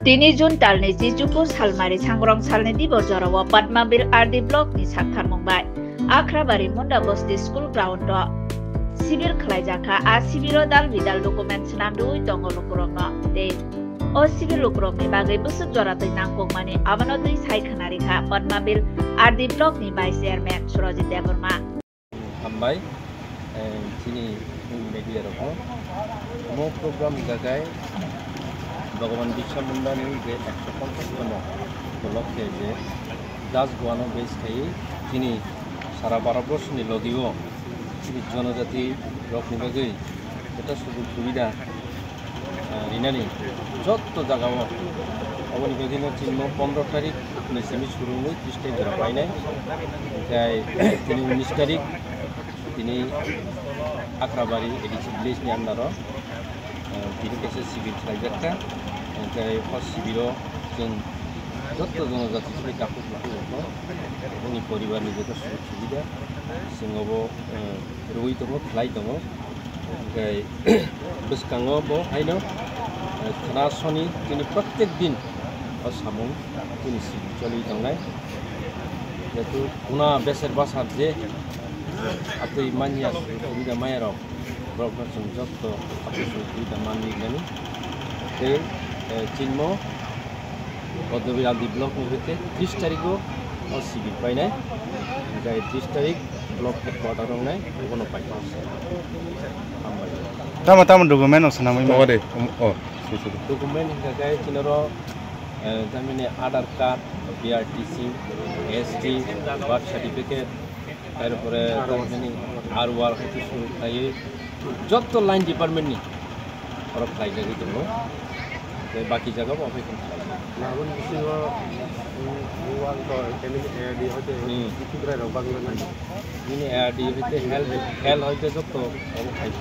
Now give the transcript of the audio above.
Tini Jun talni Jijuku salmari sangrong salni di Borjarawa Padmabil RD Block ni Saktar Mumbai. Akrabari Munda Bosti School Ground do. Sibir Klajaka a Sibiro dal vidal dokumen senamdu tongo lukurokno. De o Sibir lukurok ni bagai busuk joratoi nangkong mani amanodui sai khanarika Padmabil RD Block ni Vice Chairman Surajit Devarma. Hambai sini media roko mo program gagai Bhagavan Birsa Munda ni je 150 tম উপলক্ষে যে Das গোয়ানো base থাই তিনি সারা Bharatvarsha ni লদিও তিনি জনজাতি রকনি বাগৈ এটা সুযোগ সুবিধা রিনানি যত জায়গাও অবনি বাগৈনো চিহ্ন 15 তারিখ নিসেমি শুরু হই 30 তারিখ ধরা পাই নাই তাই তিনি 19 তারিখ তিনি আক্রাবাড়ি এডিসি ভিলেজ ni আন্ডারো তিনি কাছে সিভিল খাইজাকা তাই ফার্স্ট সিভিল जों যত জনজাতি সবাই কাপড় লাগাবো जोंनि परिवारनि যত সুবিধা जोंबो রুই দङ ফ্লাই দङ ओमफ्राय बसकाङो बो हायनो खोनासनि जोंनि प्रत्येक दिन सामुं जोंनि सिभिल चलि दंनाय जेतु उना बेसेर बासार जे आतै मानिया सुबिदा मायाराव ब्रकरजों जत आतै सुबिदा मानिगोन ते चिन्म पदवी आदि ब्लक निबेते 30 तारिखो सिभिल पाइनाय ओमफ्राय 30 तारिख ब्लक हेडक्वार्टार दंनाय उनाव पाइनाय Tama dokumen osanamai ma de dokumen gagai tinoro tamine aadhar card BRTC ST birth certificate তারপরে তারমানে আরওয়ার হতে শুরু থাকে যত লাইন ডিপার্টমেন্ট নি ওরা ফ্লাই জায়গায় দেব বাকি জায়গা অপেক্ষা Namun di sini uang atau ekonomi di hotel itu berapa bangunan? Ini di hotel hell hotel itu apa kayak